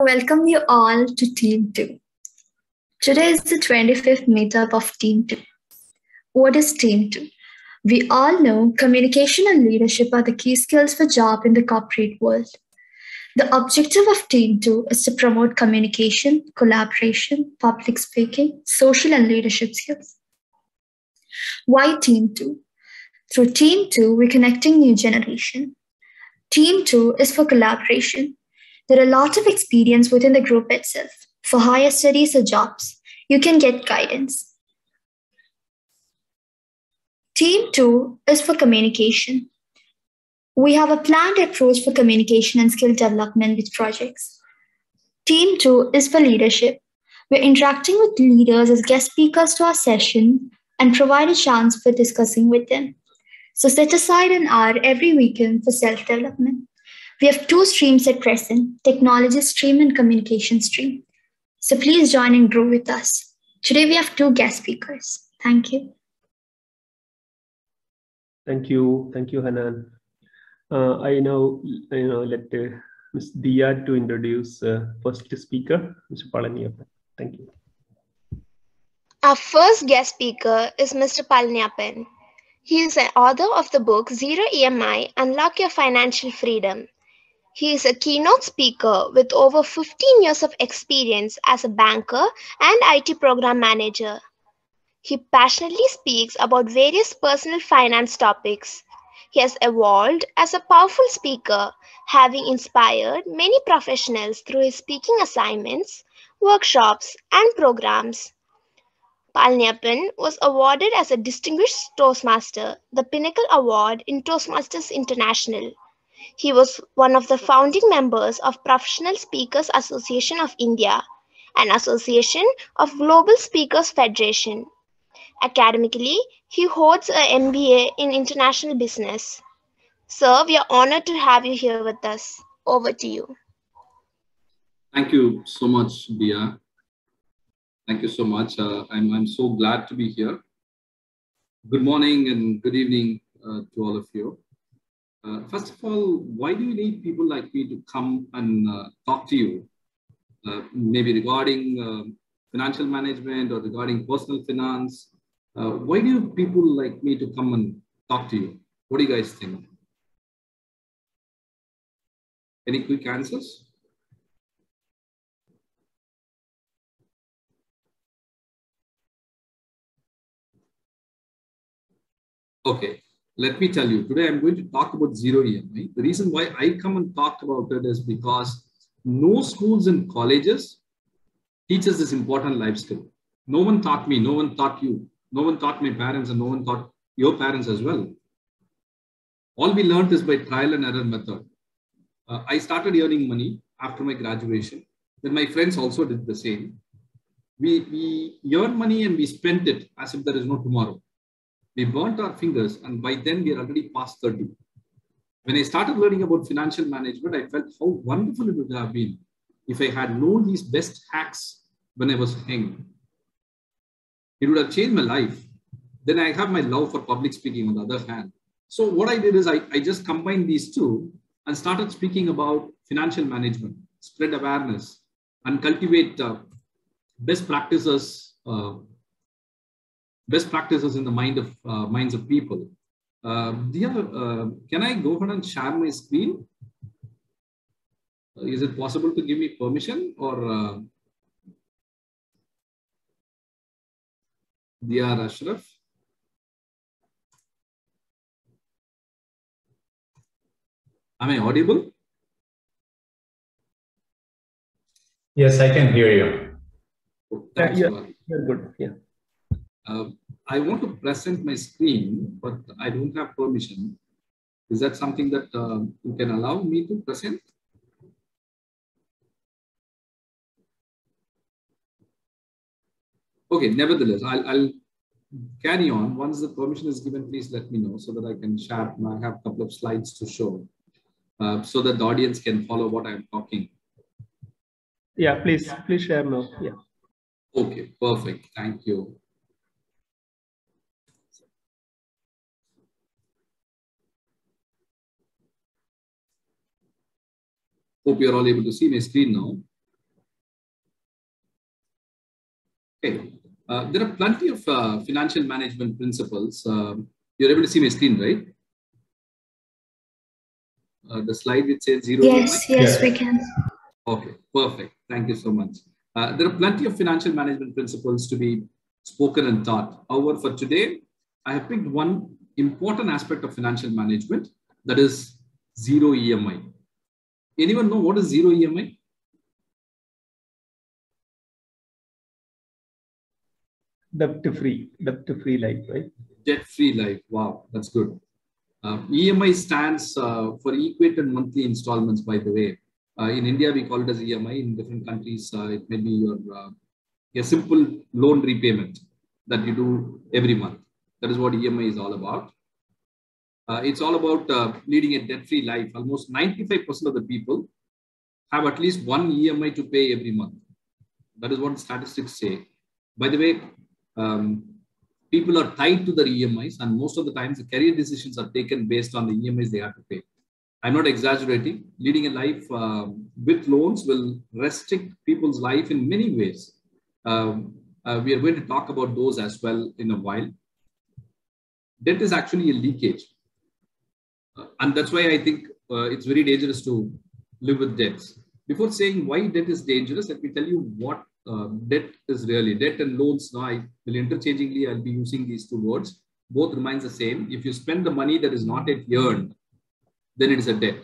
Welcome you all to Team 2. Today is the 25th meetup of Team 2. What is Team 2? We all know communication and leadership are the key skills for job in the corporate world. The objective of Team 2 is to promote communication, collaboration, public speaking, social and leadership skills. Why Team 2? Through Team 2, we're connecting new generation. Team 2 is for collaboration. There are lots of experience within the group itself. For higher studies or jobs, you can get guidance. Team 2 is for communication. We have a planned approach for communication and skill development with projects. Team 2 is for leadership. We're interacting with leaders as guest speakers to our session and provide a chance for discussing with them. So set aside an hour every weekend for self-development. We have 2 streams at present, technology stream and communication stream. So please join and grow with us. Today we have 2 guest speakers. Thank you. Thank you, Hanan. I now let Ms. Dia to introduce first speaker, Mr. Palaniappan. Thank you. Our first guest speaker is Mr. Palaniappan. He is an author of the book Zero EMI, Unlock Your Financial Freedom. He is a keynote speaker with over 15 years of experience as a banker and IT program manager. He passionately speaks about various personal finance topics. He has evolved as a powerful speaker, having inspired many professionals through his speaking assignments, workshops, and programs. Palaniappan was awarded as a Distinguished Toastmaster, the Pinnacle Award in Toastmasters International. He was one of the founding members of Professional Speakers Association of India, an association of Global Speakers Federation. Academically, he holds an MBA in International Business. Sir, we are honored to have you here with us. Over to you. Thank you so much, Dia. Thank you so much. I'm so glad to be here. Good morning and good evening to all of you. First of all, why do you need people like me to come and talk to you? Maybe regarding financial management or regarding personal finance. Why do people like me to come and talk to you? What do you guys think? Any quick answers? Okay, let me tell you, today I'm going to talk about zero EMI. The reason why I come and talk about it is because no schools and colleges teach us this important life skill. No one taught me, no one taught you, no one taught my parents, and no one taught your parents as well. All we learned is by trial and error method. I started earning money after my graduation. Then my friends also did the same. We earned money and we spent it as if there is no tomorrow. We burnt our fingers, and by then we are already past 30. When I started learning about financial management, I felt how wonderful it would have been if I had known these best hacks when I was young. It would have changed my life. Then I have my love for public speaking on the other hand. So what I did is I just combined these two and started speaking about financial management, spread awareness, and cultivate best practices in the minds of people. Dia, can I go ahead and share my screen? Is it possible to give me permission, or Dia Ashraf? Am I audible? Yes, I can hear you. Oh, thanks. Yeah, you're good. Yeah. I want to present my screen, but I don't have permission. Is that something that you can allow me to present? Okay, nevertheless, I'll carry on. Once the permission is given, please let me know so that I can share. I have a couple of slides to show so that the audience can follow what I'm talking. Yeah, please share now. Yeah. Okay, perfect. Thank you. Hope you're all able to see my screen now. Okay. There are plenty of financial management principles. You're able to see my screen, right? The slide which says zero EMI? Yes, we can. Okay, perfect. Thank you so much. There are plenty of financial management principles to be spoken and taught. However, for today, I have picked one important aspect of financial management, that is zero EMI. Anyone know what is zero EMI? Debt-free life, right? Debt-free life. Wow, that's good. EMI stands for equated monthly installments, by the way. In India, we call it as EMI. In different countries, it may be your a simple loan repayment that you do every month. That is what EMI is all about. It's all about leading a debt-free life. Almost 95% of the people have at least one EMI to pay every month. That is what statistics say. By the way, people are tied to their EMIs, and most of the times the career decisions are taken based on the EMIs they have to pay. I'm not exaggerating. Leading a life with loans will restrict people's life in many ways. We are going to talk about those as well in a while. Debt is actually a leakage. And that's why I think it's very dangerous to live with debts. Before saying why debt is dangerous, let me tell you what debt is really. Debt and loans, now I will interchangingly, I'll be using these two words. Both remains the same. If you spend the money that is not yet earned, then it is a debt.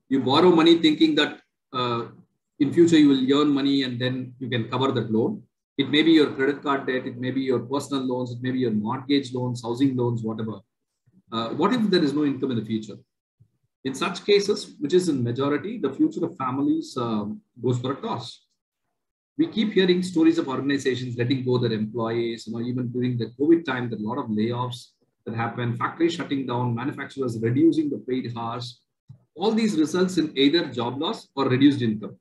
You borrow money thinking that in future you will earn money and then you can cover that loan. It may be your credit card debt, it may be your personal loans, it may be your mortgage loans, housing loans, whatever. What if there is no income in the future? In such cases, which is in majority, the future of families goes for a toss. We keep hearing stories of organizations letting go their employees. Even during the COVID time, there are a lot of layoffs that happen, factories shutting down, manufacturers reducing the paid hours. All these results in either job loss or reduced income.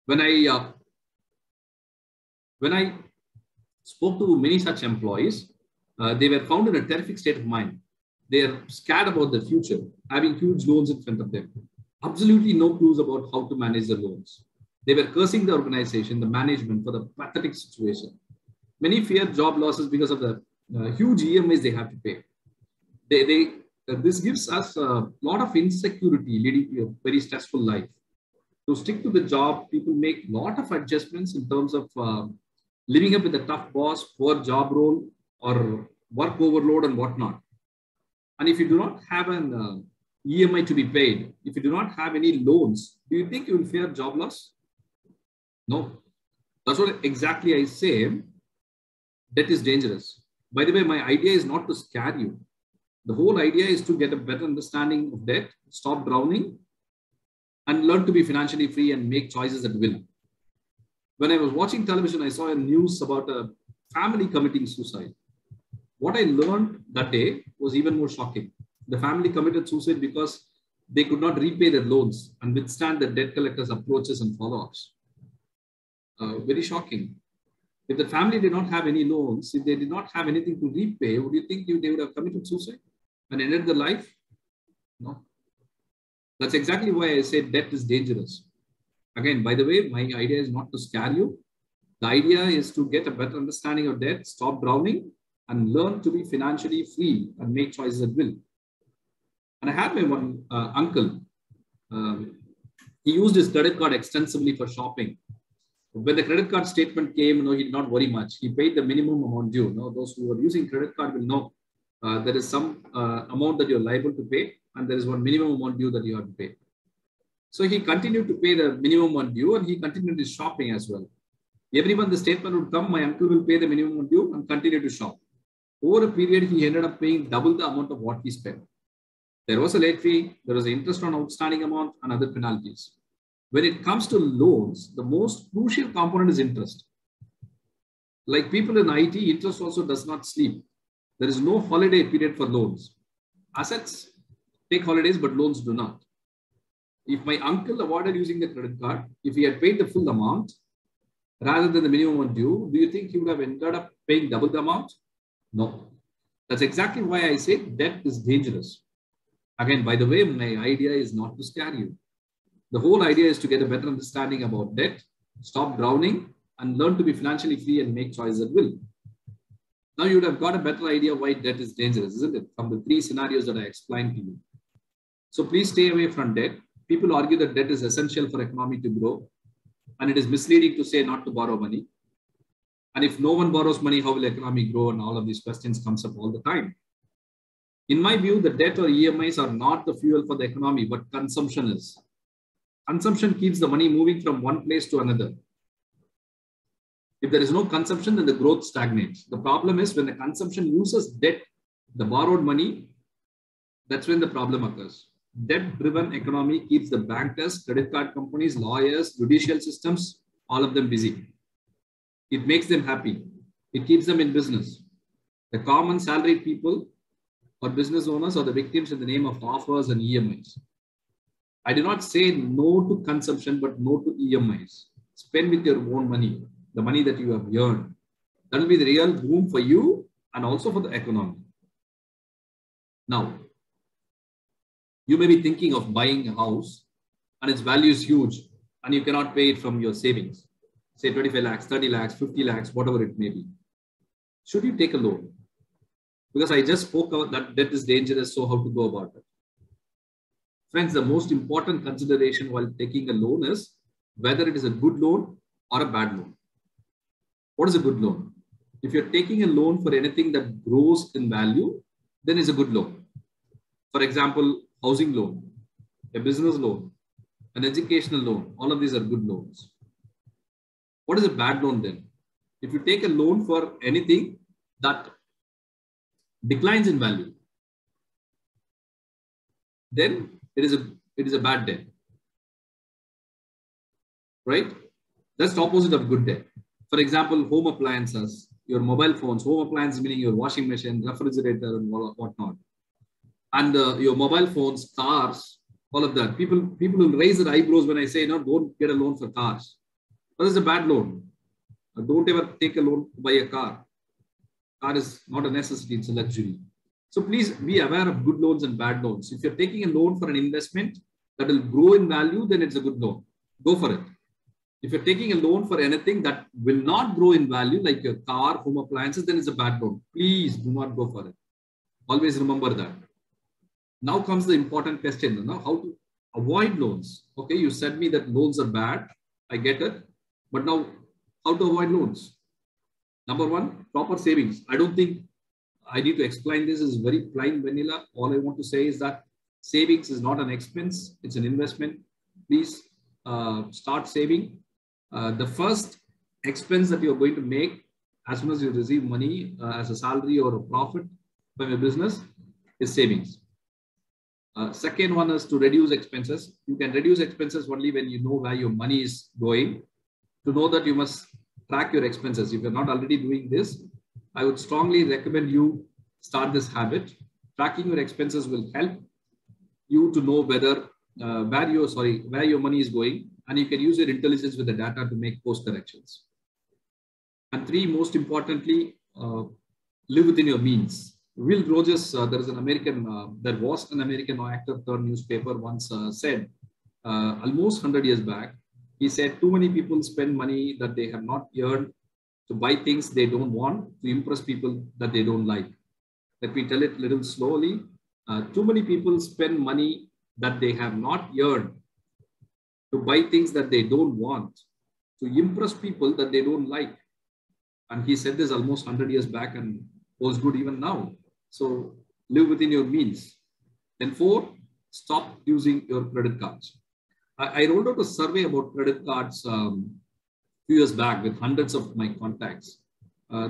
When I spoke to many such employees, they were found in a terrific state of mind. They are scared about the future, having huge loans in front of them. Absolutely no clues about how to manage the loans. They were cursing the organization, the management for the pathetic situation. Many fear job losses because of the huge EMIs they have to pay. This gives us a lot of insecurity, leading to a very stressful life. To stick to the job, people make a lot of adjustments in terms of living up with a tough boss, poor job role, or work overload and whatnot. And if you do not have an EMI to be paid, if you do not have any loans, do you think you will fear job loss? No. That's what exactly I say. Debt is dangerous. By the way, my idea is not to scare you. The whole idea is to get a better understanding of debt, stop drowning, and learn to be financially free and make choices at will. When I was watching television, I saw a news about a family committing suicide. What I learned that day was even more shocking. The family committed suicide because they could not repay their loans and withstand the debt collectors' approaches and follow-ups. Very shocking. If the family did not have any loans, if they did not have anything to repay, would you think they would have committed suicide and ended their life? No. That's exactly why I say debt is dangerous. Again, by the way, my idea is not to scare you. The idea is to get a better understanding of debt, stop drowning, and learn to be financially free and make choices at will. And I had my one uncle. He used his credit card extensively for shopping. When the credit card statement came, he did not worry much. He paid the minimum amount due. Those who are using credit card will know there is some amount that you're liable to pay, and there is one minimum amount due that you have to pay. So he continued to pay the minimum amount due, and he continued his shopping as well. Every month the statement would come, my uncle will pay the minimum amount due and continue to shop. Over a period, he ended up paying double the amount of what he spent. There was a late fee, there was an interest on outstanding amount, and other penalties. When it comes to loans, the most crucial component is interest. Like people in IT, interest also does not sleep. There is no holiday period for loans. Assets take holidays, but loans do not. If my uncle avoided using the credit card, if he had paid the full amount, rather than the minimum due, do you think he would have ended up paying double the amount? No. That's exactly why I say debt is dangerous. Again, by the way, my idea is not to scare you. The whole idea is to get a better understanding about debt, stop drowning, and learn to be financially free and make choices at will. Now you would have got a better idea why debt is dangerous, isn't it? From the 3 scenarios that I explained to you. So please stay away from debt. People argue that debt is essential for economy to grow, and it is misleading to say not to borrow money. And if no one borrows money, how will the economy grow? And all of these questions comes up all the time. In my view, the debt or EMIs are not the fuel for the economy, but consumption is. Consumption keeps the money moving from one place to another. If there is no consumption, then the growth stagnates. The problem is when the consumption uses debt, the borrowed money, that's when the problem occurs. Debt-driven economy keeps the bankers, credit card companies, lawyers, judicial systems, all of them busy. It makes them happy. It keeps them in business. The common salaried people or business owners are the victims in the name of offers and EMIs. I do not say no to consumption, but no to EMIs. Spend with your own money, the money that you have earned. That will be the real boom for you and also for the economy. Now, you may be thinking of buying a house and its value is huge and you cannot pay it from your savings. Say 25 lakhs, 30 lakhs, 50 lakhs, whatever it may be. Should you take a loan? Because I just spoke about that debt is dangerous, so how to go about it. Friends, the most important consideration while taking a loan is whether it is a good loan or a bad loan. What is a good loan? If you're taking a loan for anything that grows in value, then it's a good loan. For example, housing loan, a business loan, an educational loan, all of these are good loans. What is a bad loan then? If you take a loan for anything that declines in value, then it is a bad debt. Right? That's the opposite of good debt. For example, home appliances, your mobile phones, home appliances meaning your washing machine, refrigerator, and whatnot. And your mobile phones, cars, all of that. People will raise their eyebrows when I say, no, don't get a loan for cars. That is a bad loan. Don't ever take a loan to buy a car. Car is not a necessity, it's a luxury. So please be aware of good loans and bad loans. If you're taking a loan for an investment that will grow in value, then it's a good loan. Go for it. If you're taking a loan for anything that will not grow in value, like your car, home appliances, then it's a bad loan. Please do not go for it. Always remember that. Now comes the important question. Now, how to avoid loans? Okay, you said me that loans are bad. I get it. But now, how to avoid loans? Number one, proper savings. I don't think I need to explain this. It's very plain vanilla. All I want to say is that savings is not an expense. It's an investment. Please start saving. The first expense that you're going to make as soon as you receive money as a salary or a profit from your business is savings. Second one is to reduce expenses. You can reduce expenses only when you know where your money is going. To know that, you must track your expenses. If you're not already doing this, I would strongly recommend you start this habit. Tracking your expenses will help you to know whether where your money is going, and you can use your intelligence with the data to make course corrections. And 3, most importantly, live within your means. Will Rogers, there was an American actor turned newspaper once said, almost 100 years back, he said, too many people spend money that they have not earned to buy things they don't want, to impress people that they don't like. Let me tell it a little slowly. Too many people spend money that they have not earned to buy things that they don't want, to impress people that they don't like. And he said this almost 100 years back and holds good even now. So live within your means. Then 4, stop using your credit cards. I rolled out a survey about credit cards a few years back with hundreds of my contacts.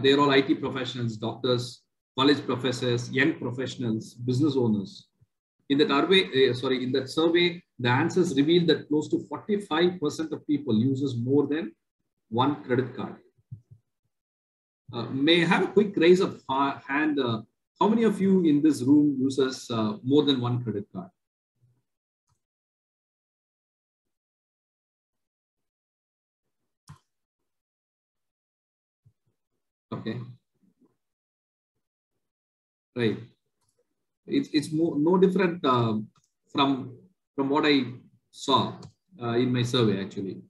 They're all IT professionals, doctors, college professors, young professionals, business owners. In that survey, the answers revealed that close to 45% of people uses more than one credit card. May I have a quick raise of hand? How many of you in this room uses more than one credit card? Okay. Right. It's no different from what I saw in my survey actually.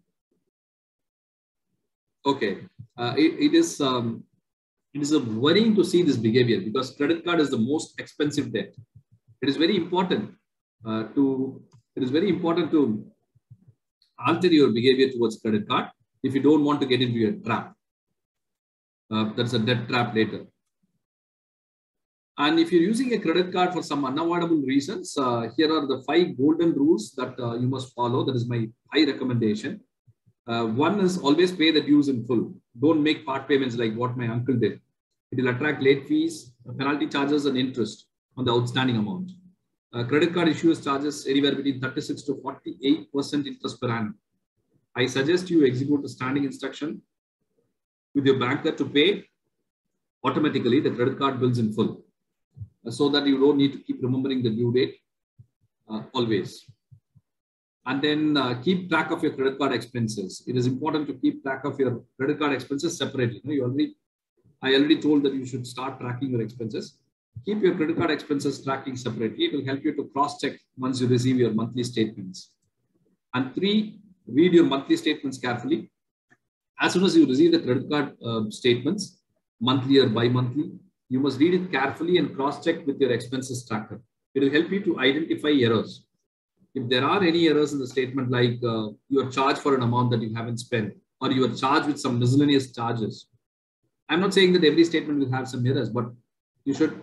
Okay. It is worrying to see this behavior because credit card is the most expensive debt. It is very important to alter your behavior towards credit card if you don't want to get into a trap. That's a debt trap later. And if you're using a credit card for some unavoidable reasons, here are the 5 golden rules that you must follow. That is my high recommendation. One is always pay the dues in full. Don't make part payments like what my uncle did. It will attract late fees, penalty charges, and interest on the outstanding amount. Credit card issuers charges anywhere between 36 to 48% interest per annum. I suggest you execute a standing instruction with your banker to pay automatically the credit card bills in full, so that you don't need to keep remembering the due date always. And then keep track of your credit card expenses. It is important to keep track of your credit card expenses separately. I already told that you should start tracking your expenses. Keep your credit card expenses tracking separately. It will help you to cross-check once you receive your monthly statements. And 3, read your monthly statements carefully. As soon as you receive the credit card statements, monthly or bi-monthly, you must read it carefully and cross-check with your expenses tracker. It will help you to identify errors. If there are any errors in the statement, like you are charged for an amount that you haven't spent, or you are charged with some miscellaneous charges. I'm not saying that every statement will have some errors, but you should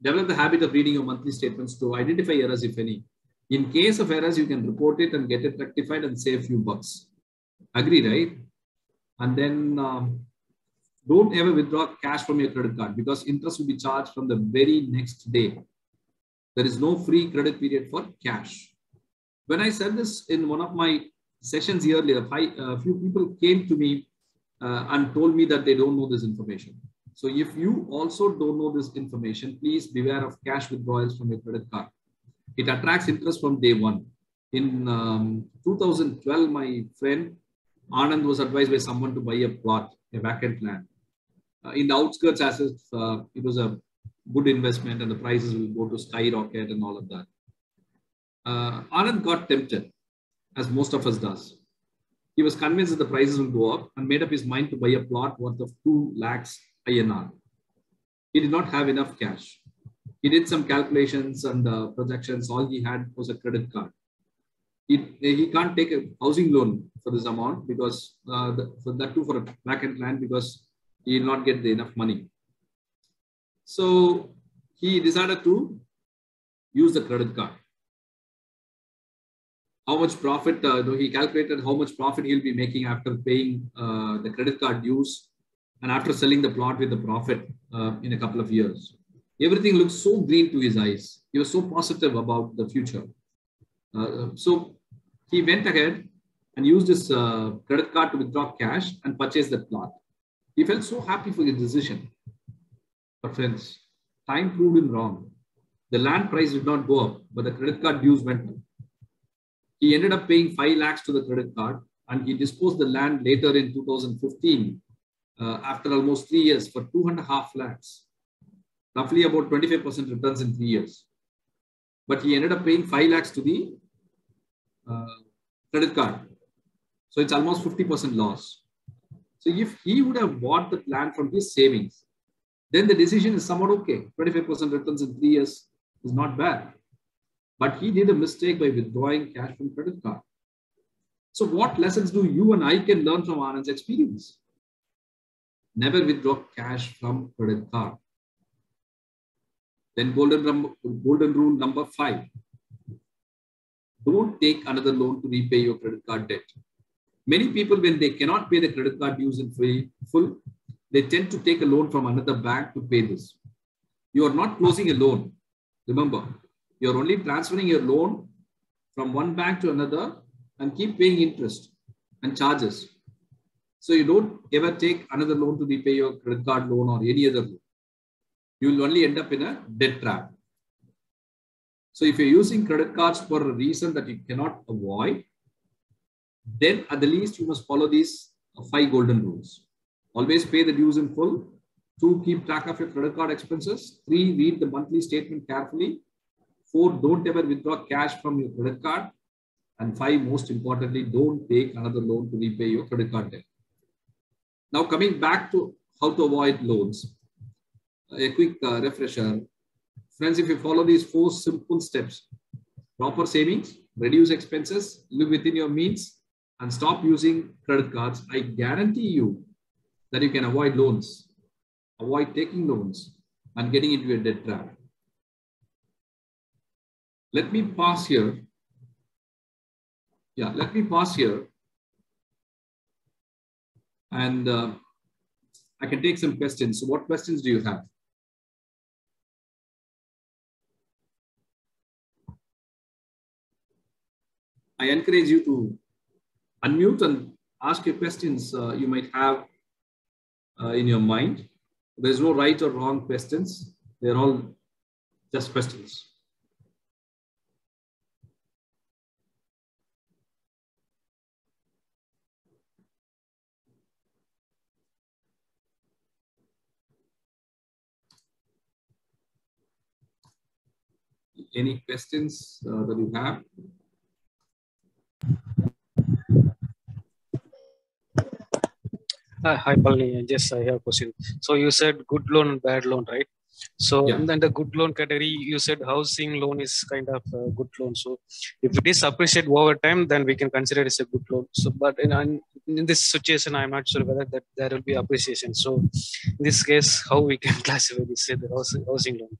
develop the habit of reading your monthly statements to identify errors, if any. In case of errors, you can report it and get it rectified and save a few bucks. Agree, right? And then don't ever withdraw cash from your credit card because interest will be charged from the very next day. There is no free credit period for cash. When I said this in one of my sessions earlier, a few people came to me and told me that they don't know this information. So if you also don't know this information, please beware of cash withdrawals from your credit card. It attracts interest from day one. In 2012, my friend Anand was advised by someone to buy a plot, a vacant land. In the outskirts, as if it was a good investment and the prices will go to skyrocket and all of that. Anand got tempted, as most of us does. He was convinced that the prices will go up and made up his mind to buy a plot worth of 2 lakhs INR. He did not have enough cash. He did some calculations and projections. All he had was a credit card. He can't take a housing loan for this amount because for that too for a vacant land, because he will not get enough money. So he decided to use the credit card. How much profit, he calculated how much profit he'll be making after paying the credit card dues and after selling the plot with the profit in a couple of years. Everything looked so green to his eyes. He was so positive about the future. So he went ahead and used his credit card to withdraw cash and purchase the plot. He felt so happy for his decision. But friends, time proved him wrong. The land price did not go up, but the credit card dues went up. He ended up paying 5 lakhs to the credit card, and he disposed the land later in 2015 after almost 3 years for 2.5 lakhs, roughly about 25% returns in 3 years. But he ended up paying 5 lakhs to the credit card. So it's almost 50% loss. So if he would have bought the land from his savings, then the decision is somewhat okay. 25% returns in 3 years is not bad. But he did a mistake by withdrawing cash from credit card. So what lessons do you and I can learn from Anand's experience? Never withdraw cash from credit card. Then golden rule number 5. Don't take another loan to repay your credit card debt. Many people, when they cannot pay the credit card dues in full, they tend to take a loan from another bank to pay this. You are not closing a loan. Remember, you are only transferring your loan from one bank to another and keep paying interest and charges. So you don't ever take another loan to repay your credit card loan or any other loan. You will only end up in a debt trap. So if you're using credit cards for a reason that you cannot avoid, then at the least you must follow these 5 golden rules. Always pay the dues in full. 2, keep track of your credit card expenses. 3, read the monthly statement carefully. 4, don't ever withdraw cash from your credit card. And 5, most importantly, don't take another loan to repay your credit card debt. Now coming back to how to avoid loans, a quick refresher. Friends, if you follow these 4 simple steps, proper savings, reduce expenses, live within your means, and stop using credit cards, I guarantee you that you can avoid loans, avoid taking loans, and getting into a debt trap. Let me pause here. Yeah, let me pause here. And I can take some questions. So what questions do you have? I encourage you to unmute and ask your questions you might have in your mind. There's no right or wrong questions. They're all just questions. Any questions that you have? Hi, Palani. Yes, I have a question. So you said good loan and bad loan, right? So Yeah. then the good loan category, you said housing loan is kind of a good loan. So if it is appreciated over time, then we can consider it as a good loan. So, but in this situation, I'm not sure whether that there will be appreciation. So in this case, how we can classify this, say, the housing loan?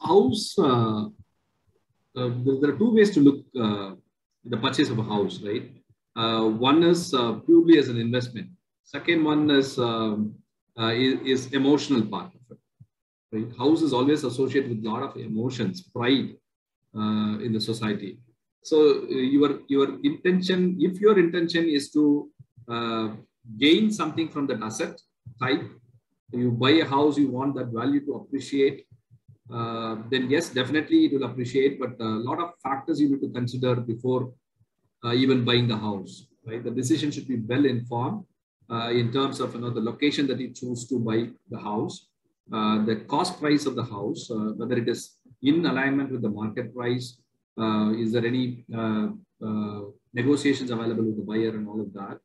House, there are 2 ways to look the purchase of a house, right? One is purely as an investment. Second one is emotional part of it. Right? House is always associated with a lot of emotions, pride in the society. So your intention, if your intention is to gain something from that asset type, you buy a house, you want that value to appreciate, then yes, definitely it will appreciate, but a lot of factors you need to consider before even buying the house, right? The decision should be well informed in terms of the location that you choose to buy the house, the cost price of the house, whether it is in alignment with the market price, is there any negotiations available with the buyer and all of that,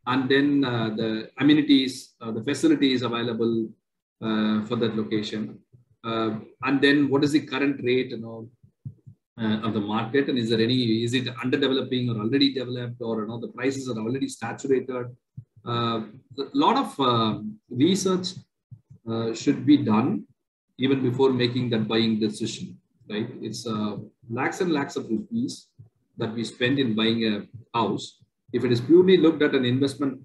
and then the amenities, the facilities available for that location, and then what is the current rate of the market, and is it underdeveloping or already developed, or the prices are already saturated. A lot of research should be done even before making that buying decision, right? It's lakhs and lakhs of rupees that we spend in buying a house. If it is purely looked at an investment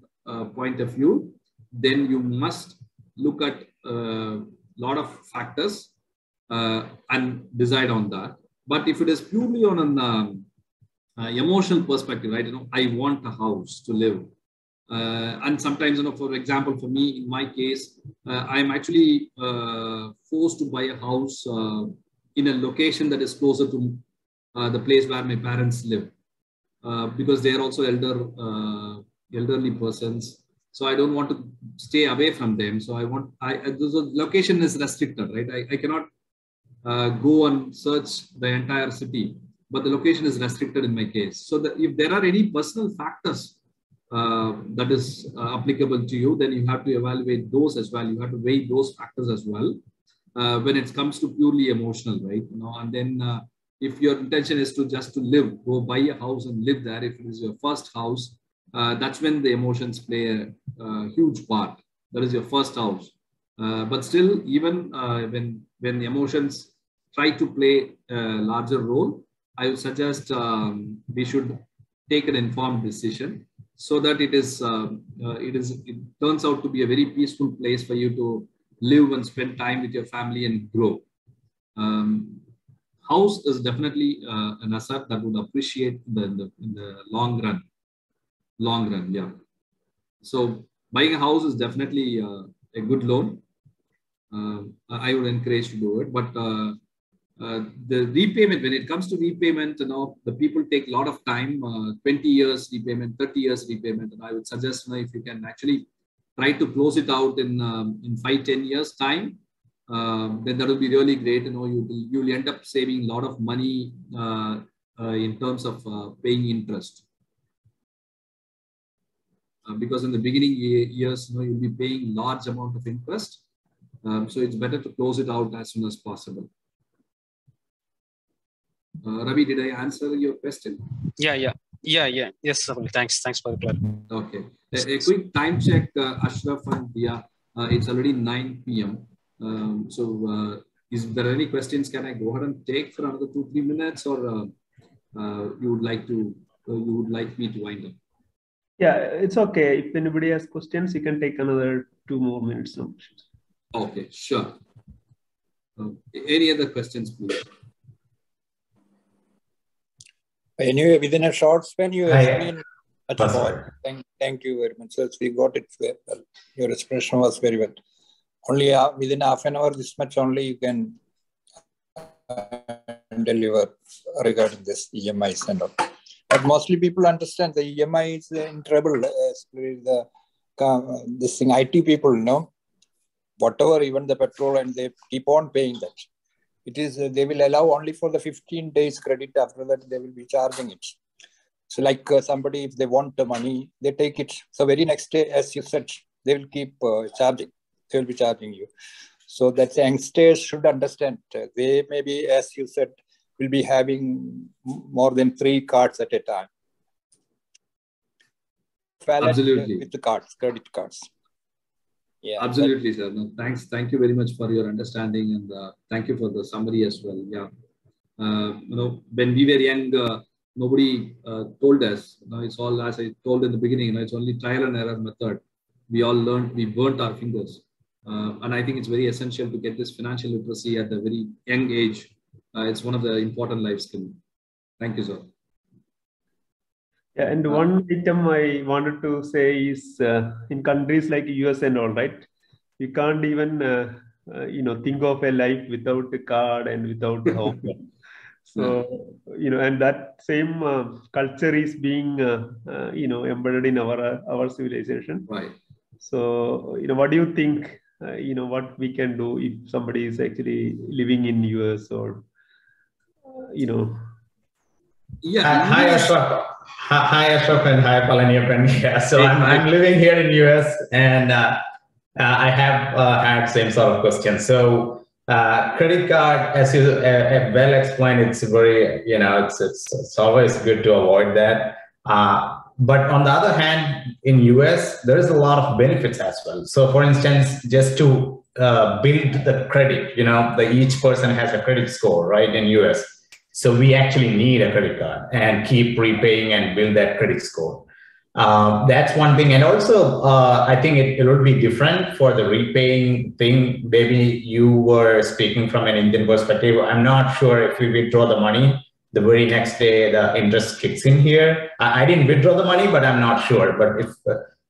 point of view, then you must look at a lot of factors and decide on that. But if it is purely on an emotional perspective, right? I want a house to live. And sometimes, for example, for me, in my case, I'm actually forced to buy a house in a location that is closer to the place where my parents live, because they are also elderly persons. So I don't want to stay away from them. So the location is restricted, right? I cannot go and search the entire city, but the location is restricted in my case. So that if there are any personal factors that is applicable to you, then you have to evaluate those as well. You have to weigh those factors as well when it comes to purely emotional, right? And then if your intention is just to live, go buy a house and live there. If it is your first house, that's when the emotions play a huge part. That is your first house. But still, even when the emotions try to play a larger role, I would suggest we should take an informed decision, so that it turns out to be a very peaceful place for you to live and spend time with your family and grow. House is definitely an asset that would appreciate in the long run. Yeah. So buying a house is definitely a good loan. I would encourage to do it, but the repayment, when it comes to repayment, the people take a lot of time, 20 years repayment, 30 years repayment. And I would suggest, if you can actually try to close it out in 5-10 years time, then that will be really great. You'll end up saving a lot of money in terms of paying interest. because in the beginning years, you'll be paying large amount of interest. So it's better to close it out as soon as possible. Ravi, did I answer your question? Yeah. Yes, thanks for the clarity. Okay. A quick time check, Ashraf and Dia. It's already 9 p.m. Is there any questions? Can I go ahead and take for another 2-3 minutes, or you would like me to wind up? Yeah, it's okay. If anybody has questions, you can take another 2 more minutes. Okay, sure. Any other questions, please? Anyway, within a short span, you explained much more. Thank you very much. So we got it well. Your expression was very well. Only within half an hour, this much only you can deliver regarding this EMIs and all. But mostly people understand the EMI is in trouble. This thing, IT people know whatever, even the petrol, and they keep on paying that. It is they will allow only for the 15 days credit. After that, they will be charging it. So like somebody, if they want the money, they take it. So very next day, as you said, they will keep charging. They will be charging you. So that youngsters should understand. They maybe, as you said, will be having more than 3 cards at a time. Absolutely. With the cards, credit cards. Yeah. Absolutely, sir. No, thanks. Thank you very much for your understanding, and thank you for the summary as well. Yeah. When we were young, nobody told us. It's all, as I told in the beginning, it's only trial and error method. We all learned, we burnt our fingers. And I think it's very essential to get this financial literacy at a very young age. It's one of the important life skills. Thank you, sir. Yeah, and one item I wanted to say is in countries like US and all, right? You can't even think of a life without a card and without a home. So and that same culture is being embedded in our civilization. Right. So what do you think? What we can do if somebody is actually living in US or Yeah. Hi, Ashraf. Hi, Ashraf, and hi, Palaniappan. Yeah, so I'm living here in US, and I have had same sort of question. So credit card, as you well explained, it's very, it's always good to avoid that. But on the other hand, in US, there is a lot of benefits as well. So for instance, just to build the credit, each person has a credit score, right, in US. So we actually need a credit card and keep repaying and build that credit score. That's one thing. And also, I think it will be different for the repaying thing. Maybe you were speaking from an Indian perspective. I'm not sure if we withdraw the money, the very next day, the interest kicks in here. I didn't withdraw the money, but I'm not sure. But if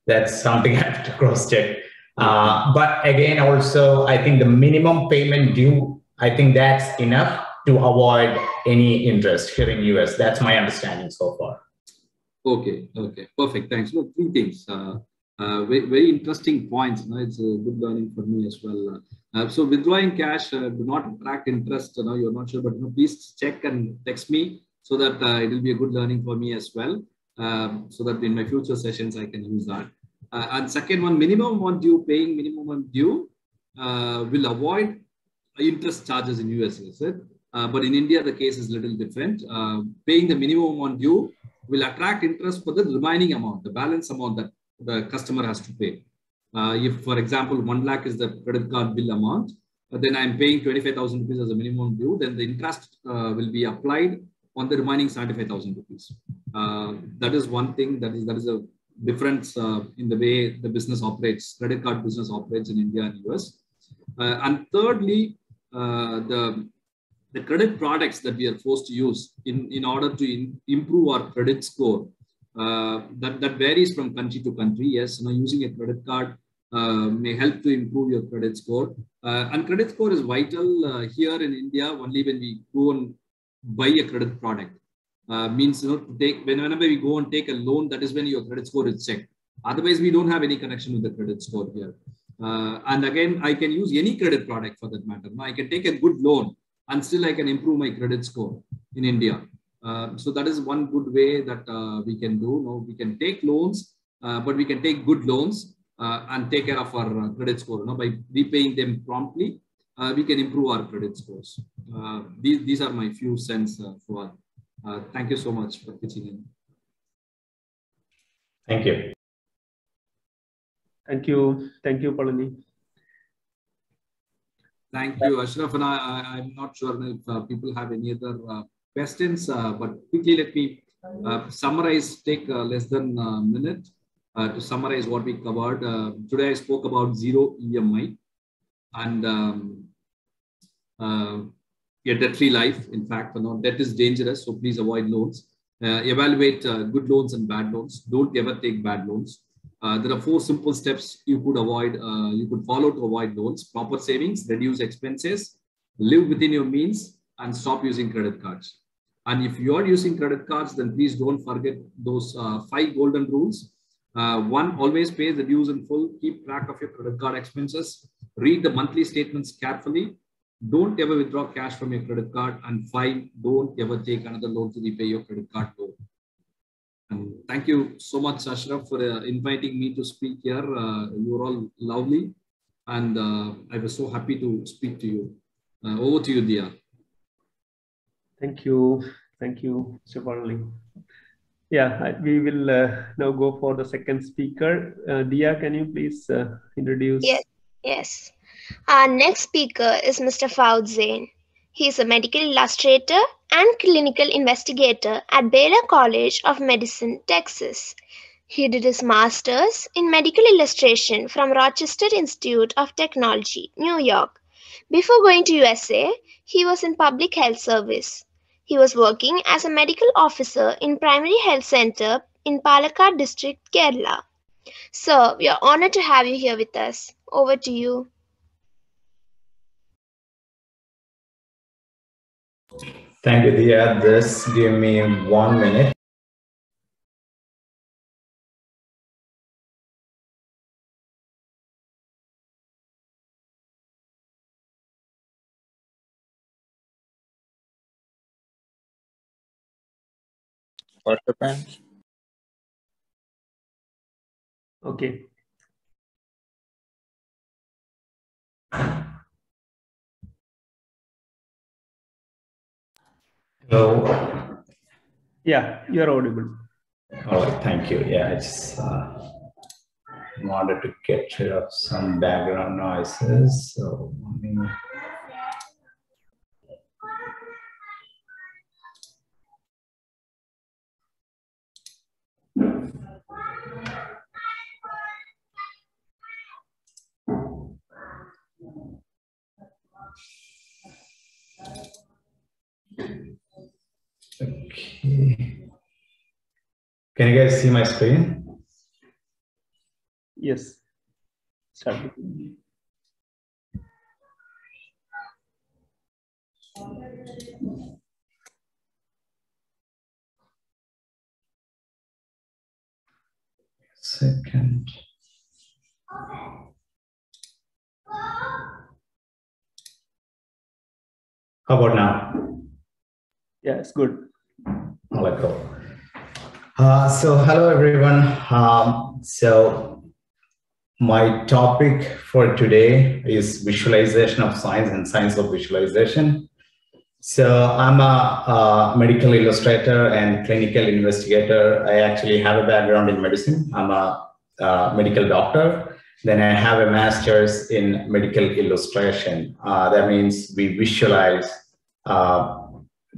that's something I have to cross-check. But again, also, I think the minimum payment due, I think that's enough to avoid any interest here in US. That's my understanding so far. Okay, perfect. Thanks. 3 things. Very, very interesting points. It's a good learning for me as well. So withdrawing cash, do not track interest. You're not sure, but please check and text me so that it will be a good learning for me as well. So that in my future sessions I can use that. And second one, minimum amount due, paying minimum amount due will avoid interest charges in US, is it? But in India, the case is a little different. Paying the minimum amount due will attract interest for the remaining amount, the balance amount that the customer has to pay. If, for example, 1 lakh is the credit card bill amount, then I'm paying 25,000 rupees as a minimum due, then the interest will be applied on the remaining 75,000 rupees. That is one thing, that is a difference in the way the business operates, credit card business operates in India and US. And thirdly, the credit products that we are forced to use in order to improve our credit score, that varies from country to country. Yes, using a credit card may help to improve your credit score. And credit score is vital here in India only when we go and buy a credit product. Means whenever we go and take a loan, that is when your credit score is checked. Otherwise, we don't have any connection with the credit score here. And again, I can use any credit product for that matter. Now, I can take a good loan and still I can improve my credit score in India. So that is one good way that we can do. We can take loans but we can take good loans and take care of our credit score. By repaying them promptly, we can improve our credit scores. These are my few cents, Fuad. Thank you so much for pitching in. Thank you. Thank you. Thank you, Palani. Thank you, Ashraf. And I'm not sure if people have any other questions, but quickly let me summarize, take less than a minute to summarize what we covered. Today I spoke about zero EMI and a debt-free life. In fact, debt is dangerous, so please avoid loans. Evaluate good loans and bad loans. Don't ever take bad loans. There are 4 simple steps you could avoid, you could follow to avoid loans: proper savings, reduce expenses, live within your means, and stop using credit cards. And if you are using credit cards, then please don't forget those 5 golden rules. 1, always pay the dues in full. Keep track of your credit card expenses. Read the monthly statements carefully. Don't ever withdraw cash from your credit card. And 5, don't ever take another loan to repay your credit card loan. And thank you so much, Ashraf, for inviting me to speak here. You were all lovely, and I was so happy to speak to you. Over to you, Dia. Thank you. Thank you, Mr. Palani. Yeah, we will now go for the second speaker. Dia, can you please introduce? Yes. Our next speaker is Mr. Fuad Zain. He is a medical illustrator and clinical investigator at Baylor College of Medicine, Texas. He did his master's in medical illustration from Rochester Institute of Technology, New York. Before going to USA, he was in public health service. He was working as a medical officer in Primary Health Center in Palakkad district, Kerala. Sir, we are honored to have you here with us. Over to you. Thank you, Dia. Just give me 1 minute. What happened? Okay. Hello. Yeah, you're audible. All right, thank you. Yeah, I just wanted to get rid of some background noises. So, okay. Can you guys see my screen? Yes. Start. Second. How about now? Yeah, it's good. I'll let go. So hello everyone. So my topic for today is visualization of science and science of visualization. So I'm a medical illustrator and clinical investigator. I actually have a background in medicine. I'm a medical doctor. Then I have a master's in medical illustration. That means we visualize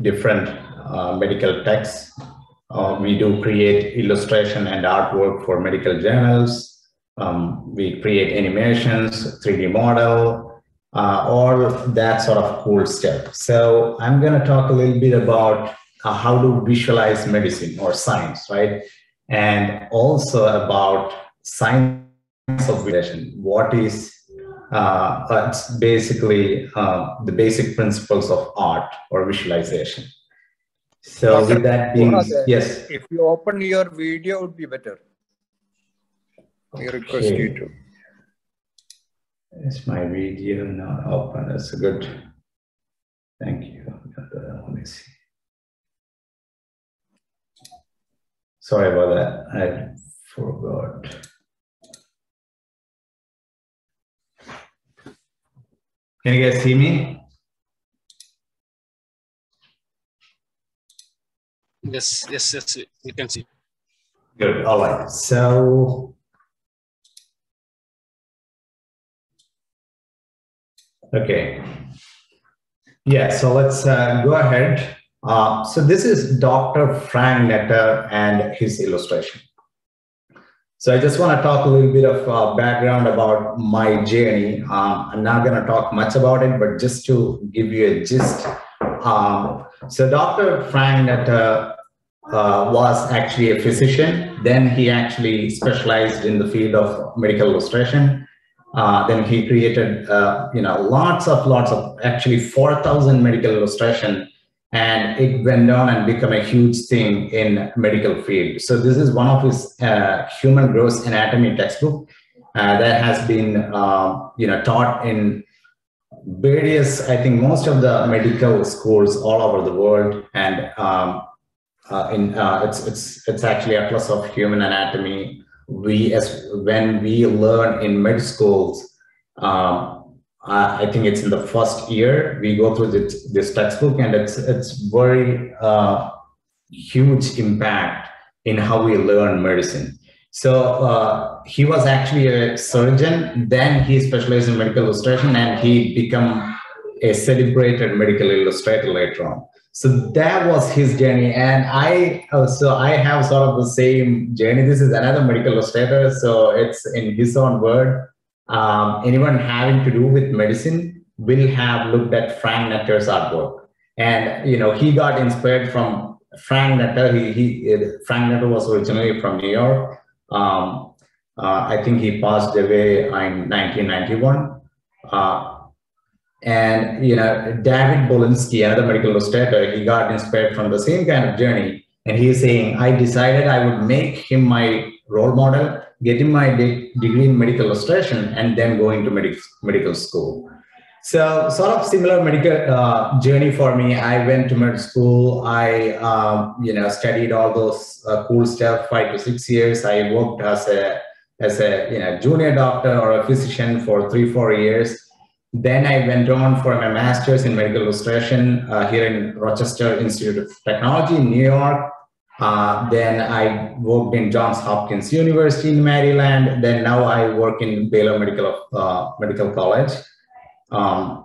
different medical texts. We do create illustration and artwork for medical journals. We create animations, 3D model, all that sort of cool stuff. So I'm going to talk a little bit about how to visualize medicine or science, right? And also about science of visualization. What is it's basically the basic principles of art or visualization. So with that being, yes. If you open your video, it would be better. I request you to. Is my video not open? That's good. Thank you. Let me see. Sorry about that. I Forgot. Can you guys see me? Yes, you can see. Good. All right. So, okay. Yeah. So let's go ahead. So this is Dr. Frank Netter and his illustration. So I just want to talk a little bit of background about my journey. I'm not going to talk much about it, but just to give you a gist. So Dr. Frank Netter was actually a physician. Then he actually specialized in the field of medical illustration. Then he created, lots of actually 4,000 medical illustration, and it went on and became a huge thing in medical field. So this is one of his human gross anatomy textbook that has been, taught in various, I think most of the medical schools all over the world, and it's actually Atlas of Human Anatomy. When we learn in med schools, I think it's in the first year we go through this textbook, and it's very huge impact in how we learn medicine. So he was actually a surgeon, then he specialized in medical illustration, and he became a celebrated medical illustrator later on. So that was his journey, and I have sort of the same journey. This is another medical illustrator, so it's in his own word. Anyone having to do with medicine will have looked at Frank Netter's artwork, and he got inspired from Frank Netter. Frank Netter was originally from New York. I think he passed away in 1991. And David Bolinsky, another medical illustrator, he got inspired from the same kind of journey. And he's saying, I decided I would make him my role model, getting my degree in medical illustration, and then going to medical school. So sort of similar medical journey for me. I went to med school. I studied all those cool stuff, 5 to 6 years. I worked as a junior doctor or a physician for 3-4 years. Then I went on for my master's in medical illustration here in Rochester Institute of Technology in New York. Then I worked in Johns Hopkins University in Maryland. Then now I work in Baylor Medical College.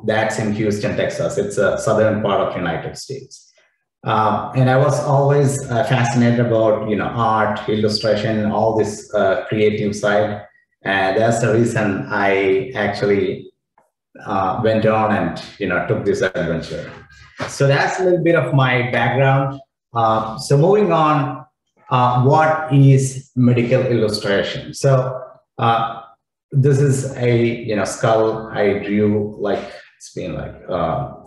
That's in Houston, Texas. It's a southern part of the United States. And I was always fascinated about art, illustration, all this creative side. And that's the reason I actually went on and took this adventure. So that's a little bit of my background. So moving on, what is medical illustration? So this is a skull I drew, it's been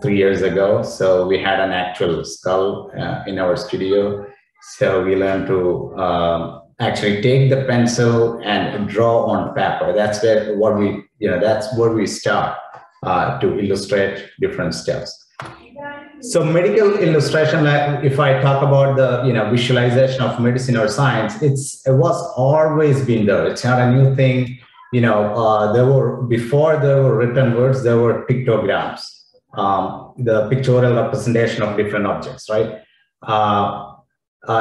3 years ago. So we had an actual skull in our studio. So we learned to actually take the pencil and draw on paper. That's where we start to illustrate different steps. So medical illustration, if I talk about the visualization of medicine or science, it was always been there. It's not a new thing. Before there were written words, there were pictograms, the pictorial representation of different objects, right?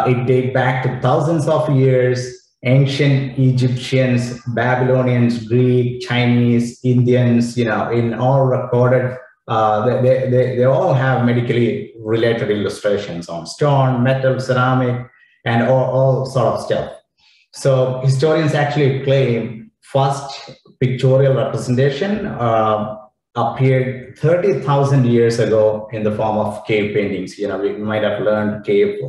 It dates back to thousands of years. Ancient Egyptians, Babylonians, Greek, Chinese, Indians, in all recorded, they all have medically related illustrations on stone, metal, ceramic, and all sort of stuff. So historians actually claim first pictorial representation appeared 30,000 years ago in the form of cave paintings. We might have learned cave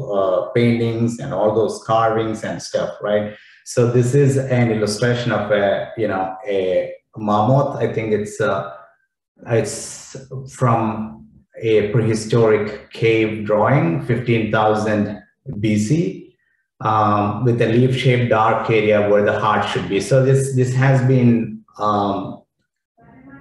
paintings and all those carvings and stuff, right? So this is an illustration of a mammoth. I think it's from a prehistoric cave drawing, 15,000 BC, with a leaf-shaped dark area where the heart should be. So this has been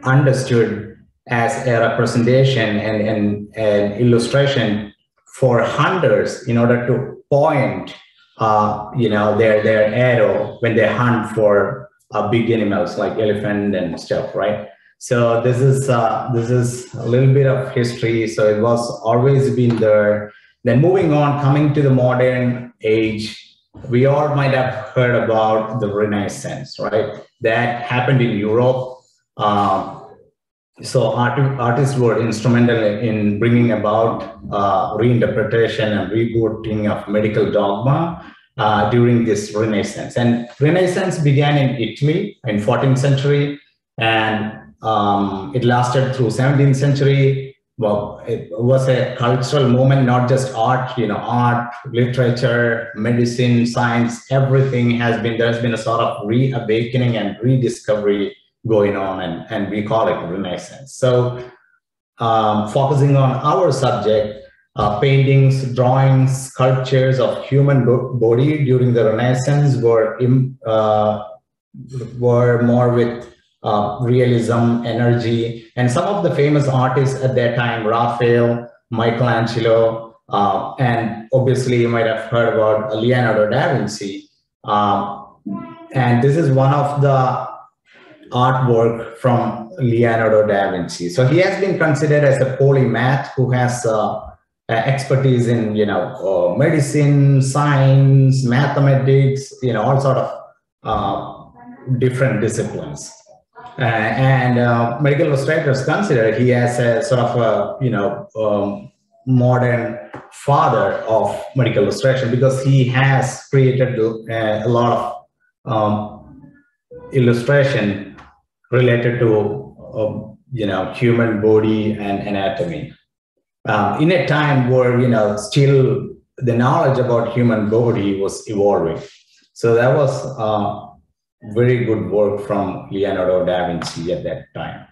understood as a representation and an illustration for hunters in order to point their arrow when they hunt for big animals like elephant and stuff, right? So this is a little bit of history. So it was always been there. Then moving on, coming to the modern age, we all might have heard about the Renaissance, right? That happened in Europe. So artists were instrumental in bringing about reinterpretation and rebooting of medical dogma during this Renaissance. And Renaissance began in Italy in 14th century, and it lasted through 17th century. Well, it was a cultural movement, not just art, art, literature, medicine, science, everything there's been a sort of reawakening and rediscovery going on, and we call it Renaissance. So focusing on our subject, paintings, drawings, sculptures of human body during the Renaissance were more with realism, energy, and some of the famous artists at that time, Raphael, Michelangelo, and obviously you might have heard about Leonardo da Vinci. And this is one of the artwork from Leonardo da Vinci. So he has been considered as a polymath who has expertise in medicine, science, mathematics, all sort of different disciplines. And medical illustrators consider he as a sort of modern father of medical illustration, because he has created a lot of illustration related to human body and anatomy. In a time where still the knowledge about human body was evolving. So that was very good work from Leonardo da Vinci at that time.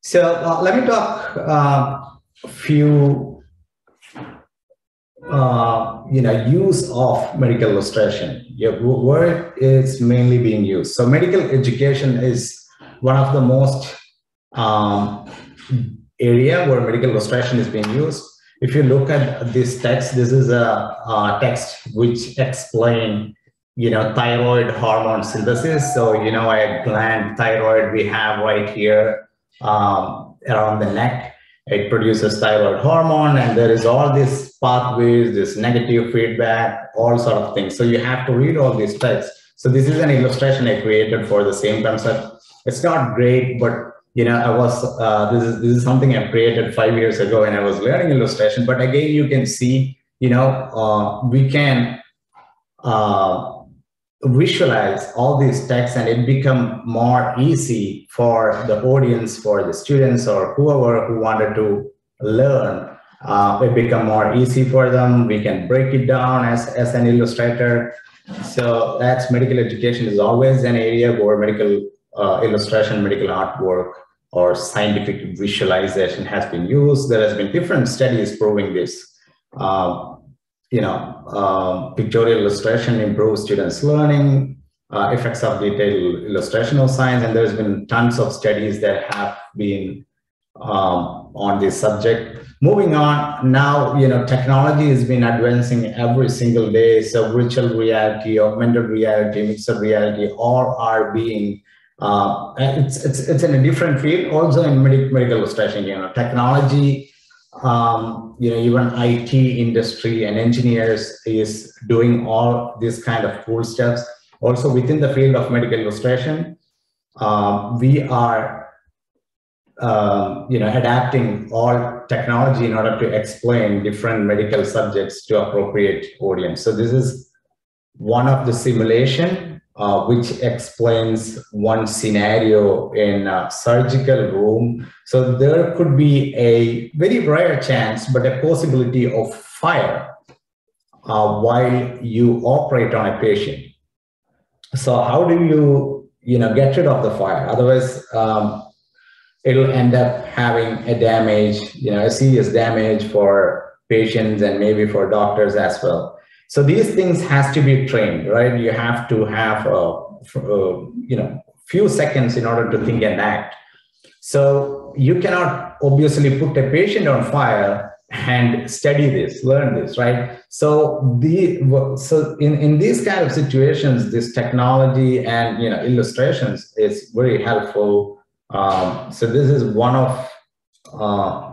So let me talk a few use of medical illustration. Where it's mainly being used. So medical education is one of the most area where medical illustration is being used. If you look at this text, this is a text which explains thyroid hormone synthesis. So, a gland thyroid we have right here around the neck. It produces thyroid hormone, and there is all these pathways, this negative feedback, all sort of things. So you have to read all these texts. So this is an illustration I created for the same concept. It's not great, but I was this is something I created 5 years ago, and I was learning illustration. But again, you can see, we can visualize all these texts, and it become more easy for the audience, for the students, or whoever who wanted to learn. It become more easy for them. We can break it down as an illustrator. So that's medical education is always an area where medical illustration, medical artwork, or scientific visualization has been used. There has been different studies proving this. Pictorial illustration improves students' learning, effects of detailed illustration of science, and there's been tons of studies that have been on this subject. Moving on, now, technology has been advancing every single day. So virtual reality, augmented reality, mixed reality, all are being, it's in a different field, also in medical illustration, technology, even IT industry and engineers is doing all this kind of cool stuff. Also within the field of medical illustration, we are adapting all technology in order to explain different medical subjects to appropriate audience. So this is one of the simulation which explains one scenario in a surgical room. So there could be a very rare chance, but a possibility of fire while you operate on a patient. So how do you, get rid of the fire? Otherwise, it'll end up having a damage, a serious damage for patients and maybe for doctors as well. So these things has to be trained, right? You have to have few seconds in order to think and act. So you cannot obviously put a patient on fire and study this, learn this, right? So in these kind of situations, this technology and illustrations is very helpful. So this is one of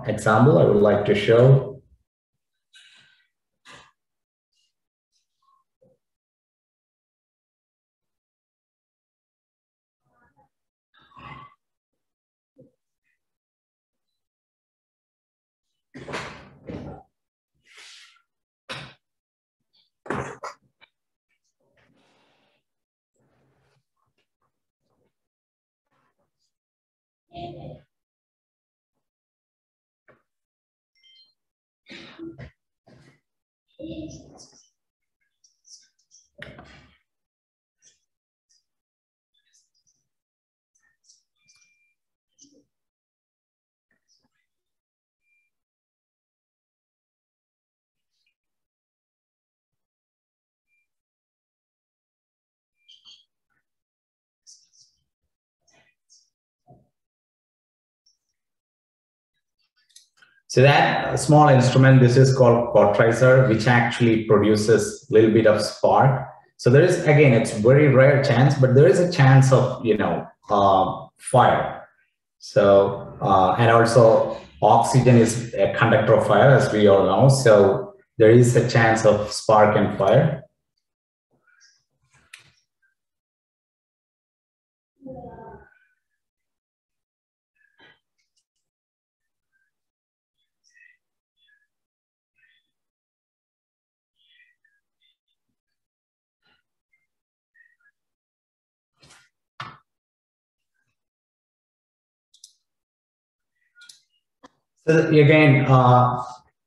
example I would like to show. So that small instrument, this is called quatracer, which actually produces a little bit of spark. So there is, again, it's very rare chance, but there is a chance of, fire. So, and also oxygen is a conductor of fire, as we all know. So there is a chance of spark and fire. So again,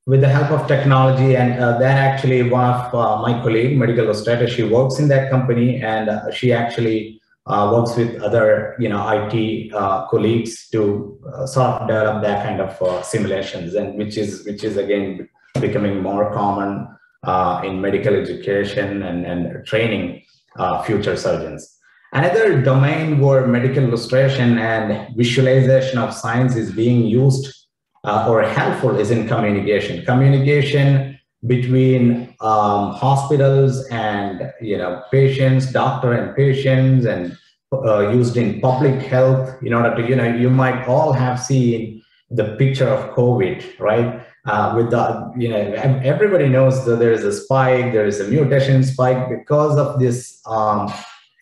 with the help of technology, and then actually one of my colleague, medical illustrator, she works in that company, and she actually works with other IT colleagues to sort of develop that kind of simulations, and which is again becoming more common in medical education and training future surgeons. Another domain where medical illustration and visualization of science is being used or helpful is in communication. Communication between hospitals and patients, doctor and patients, and used in public health. In order to you might all have seen the picture of COVID, right? With the everybody knows that there is a spike, there is a mutation spike because of this.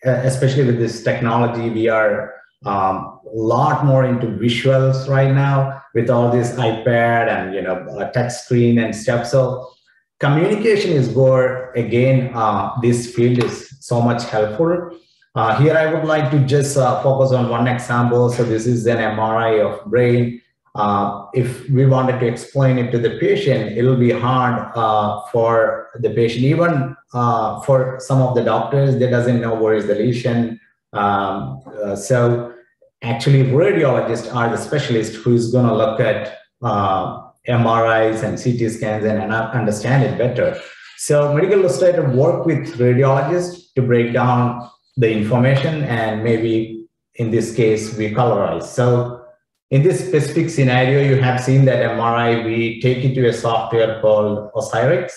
Especially with this technology, we are a lot more into visuals right now with all this iPad and touch screen and stuff. So communication is where again this field is so much helpful. Here I would like to just focus on one example. So this is an MRI of brain. If we wanted to explain it to the patient, it will be hard for the patient. Even for some of the doctors, they doesn't know where is the lesion. So actually, radiologists are the specialist who is going to look at MRIs and CT scans and understand it better. So medical illustrator work with radiologists to break down the information, and maybe in this case, we colorize. So in this specific scenario, you have seen that MRI, we take it to a software called Osirix.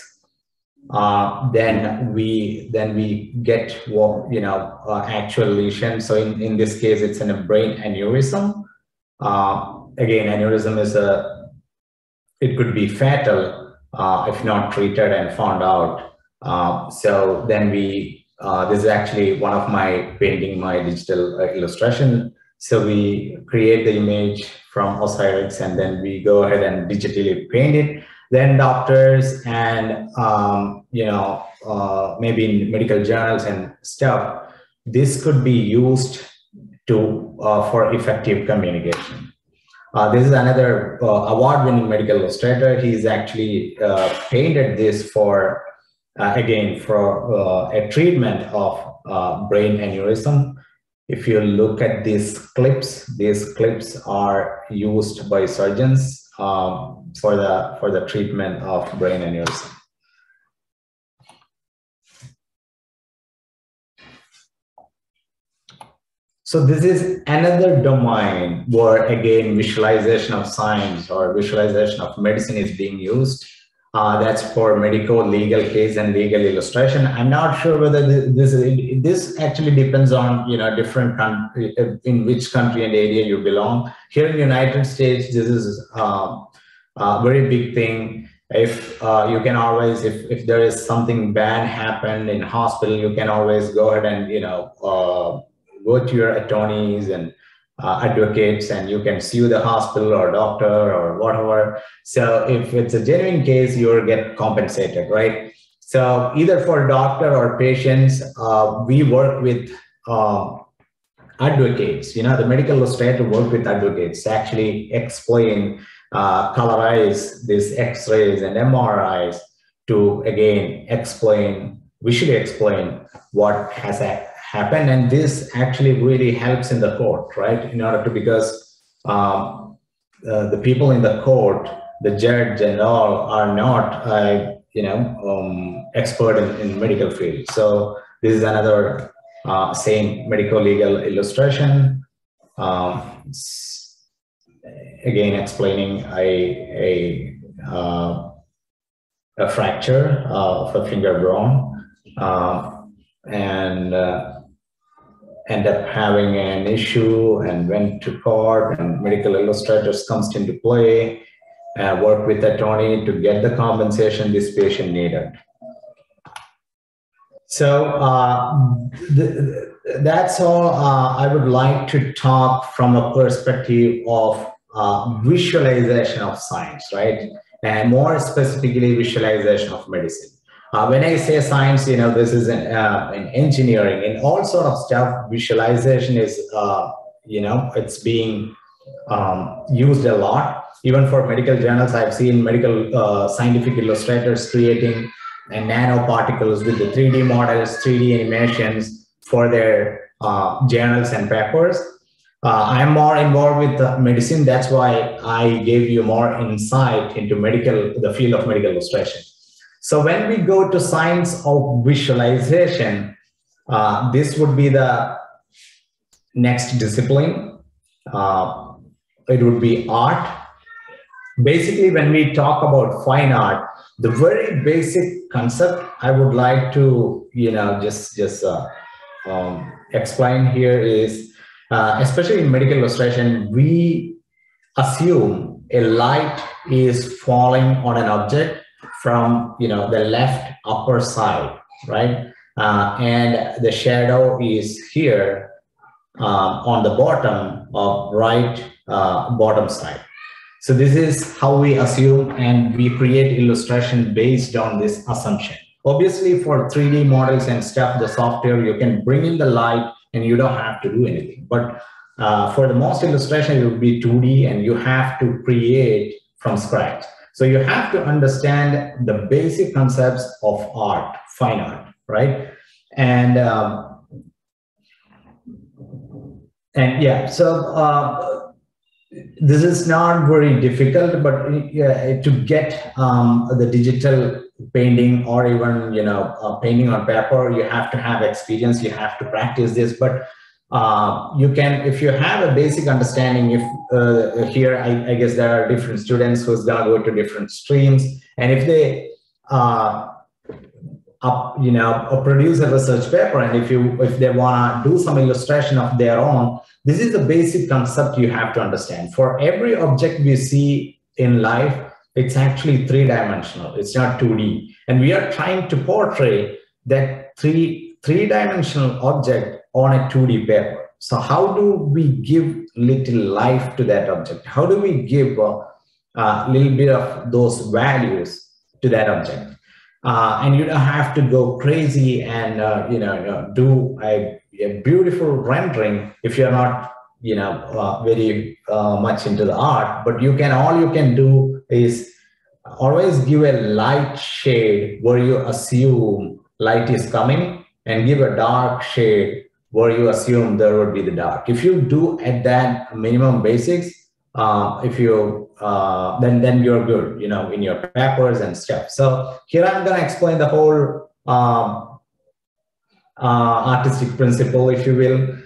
Then we get actual lesion. So in this case, it's in a brain aneurysm. Again, aneurysm is it could be fatal if not treated and found out. So then this is actually one of my painting, my digital illustration. So we create the image from Osirix, and then we go ahead and digitally paint it. Then doctors and maybe in medical journals and stuff, this could be used to for effective communication. This is another award-winning medical illustrator. He's actually painted this for again for a treatment of brain aneurysm. If you look at these clips are used by surgeons for the treatment of brain aneurysm. So this is another domain where, again, visualization of science or visualization of medicine is being used. That's for medical, legal case, and legal illustration. I'm not sure whether this actually depends on, different country, in which country and area you belong. Here in the United States, this is a very big thing. If you can always, if there is something bad happened in hospital, you can always go ahead and go to your attorneys and advocates, and you can sue the hospital or doctor or whatever. So if it's a genuine case, you'll get compensated, right? So either for doctor or patients, we work with advocates. The medical illustrator work with advocates to actually explain, colorize these X-rays and MRIs to, again, visually explain what has happened. And this actually really helps in the court, right? Because the people in the court, the judge and all, are not, expert in medical field. So this is another same medical legal illustration. Again, explaining a fracture of a finger bone, and end up having an issue and went to court, and medical illustrators comes into play, work with attorney to get the compensation this patient needed. So that's all I would like to talk from a perspective of visualization of science, right? And more specifically, visualization of medicine. When I say science, this is in engineering and all sort of stuff. Visualization is, it's being used a lot. Even for medical journals, I've seen medical scientific illustrators creating nanoparticles with the 3D models, 3D animations for their journals and papers. I'm more involved with medicine. That's why I gave you more insight into the field of medical illustration. So when we go to science of visualization, this would be the next discipline. It would be art. Basically, when we talk about fine art, the very basic concept I would like to, just explain here is, especially in medical illustration, we assume a light is falling on an object from the left upper side, right? And the shadow is here on the bottom of right bottom side. So this is how we assume, and we create illustration based on this assumption. Obviously, for 3D models and stuff, the software, you can bring in the light and you don't have to do anything. But for the most illustration, it would be 2D and you have to create from scratch. So you have to understand the basic concepts of art, fine art, right? And yeah, so this is not very difficult, but to get the digital painting or even painting on paper, you have to have experience, you have to practice this. But you can, if you have a basic understanding, if here I guess there are different students who's gonna go to different streams, and if they produce a research paper, and if they wanna do some illustration of their own, this is the basic concept you have to understand. For every object we see in life, it's actually 3-dimensional. It's not 2D, and we are trying to portray that three-dimensional object on a 2D paper. So how do we give little life to that object? How do we give a little bit of those values to that object? And you don't have to go crazy and do a beautiful rendering if you're not very much into the art. But all you can do is always give a light shade where you assume light is coming, and give a dark shade where you assume there would be the dark. If you do at that minimum basics, if you then you're good, in your papers and stuff. So here I'm going to explain the whole artistic principle, if you will.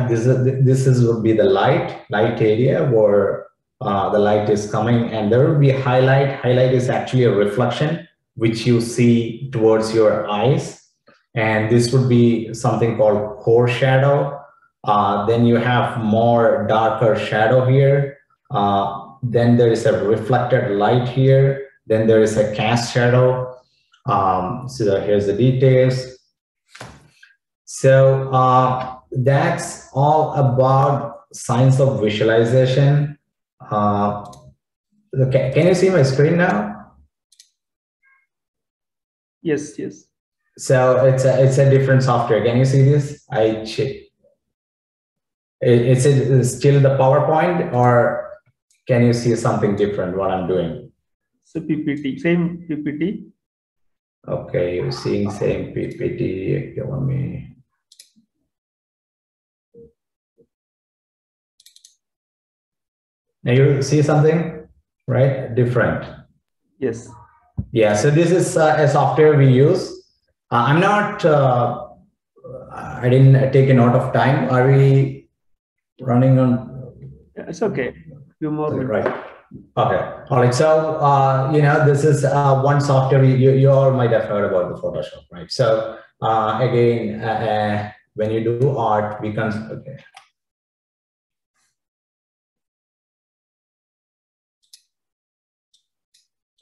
This would be the light area where the light is coming, and there will be highlight. Highlight is actually a reflection which you see towards your eyes, and this would be something called core shadow. Then you have more darker shadow here. Then there is a reflected light here. Then there is a cast shadow. So here's the details. So that's all about science of visualization. Okay, can you see my screen now? Yes, yes. So it's a different software. Can you see this? I check. Is it still the PowerPoint, or can you see something different what I'm doing? So PPT, same PPT. Okay, you're seeing same PPT. Okay, let me. Now you see something, right? Different. Yes. Yeah, so this is a software we use. I'm not, I didn't take a note of time. Are we running on? It's okay. Few more minutes. Right. Okay. All right. So, you know, this is one software you all might have heard about the Photoshop, right? So again, when you do art, we can, okay.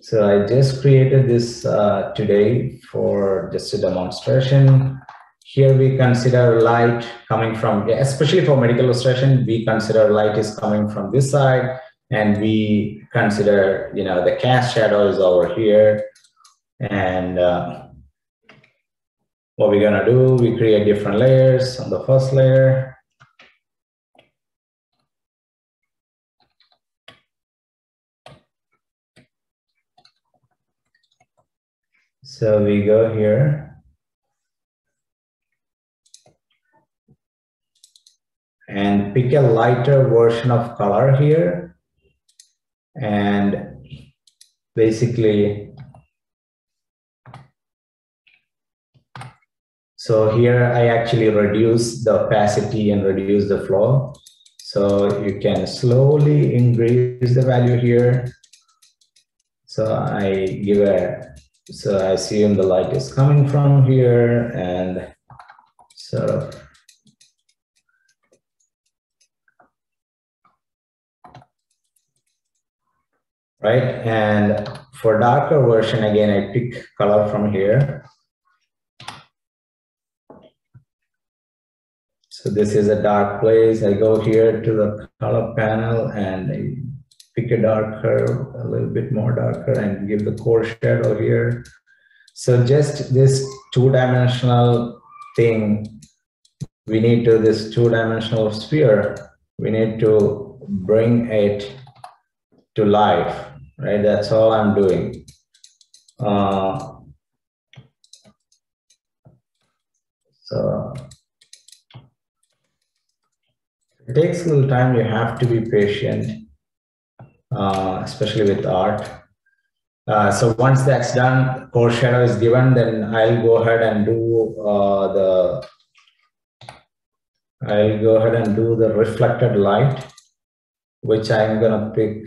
So I just created this today for just a demonstration. Here we consider light coming from, especially for medical illustration, we consider light is coming from this side, and we consider, you know, the cast shadow is over here. And what we're gonna do, we create different layers on the first layer. So we go here and pick a lighter version of color here, and basically, so here I actually reduce the opacity and reduce the flow. So you can slowly increase the value here. So I give a, so I assume the light is coming from here, and sort of right. And for darker version, again, I pick color from here. So this is a dark place. I go here to the color panel and I pick a darker, a little bit more darker, and give the core shadow here. So just this two-dimensional thing, we need to, this two-dimensional sphere, we need to bring it to life, right? That's all I'm doing. So it takes a little time. You have to be patient, especially with art. So once that's done, core shadow is given, then I'll go ahead and do the reflected light, which I'm gonna pick.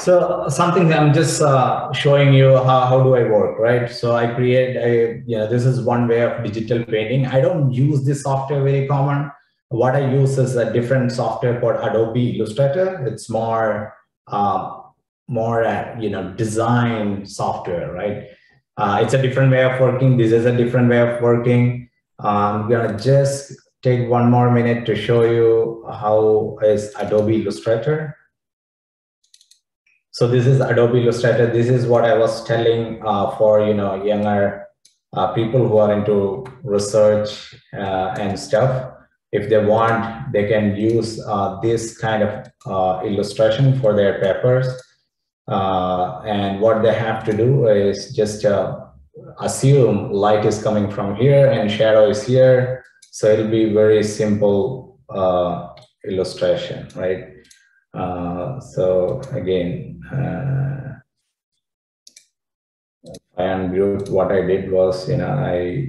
So something I'm just showing you how do I work, right? So I create a, you know, this is one way of digital painting. I don't use this software very common. What I use is a different software called Adobe Illustrator. It's more more, design software, right? It's a different way of working. This is a different way of working. I'm gonna just take one more minute to show you how is Adobe Illustrator. So this is Adobe Illustrator. This is what I was telling for younger people who are into research and stuff. If they want, they can use this kind of illustration for their papers. And what they have to do is just assume light is coming from here and shadow is here. So it'll be very simple illustration, right? So again, I ungroup. What I did was, I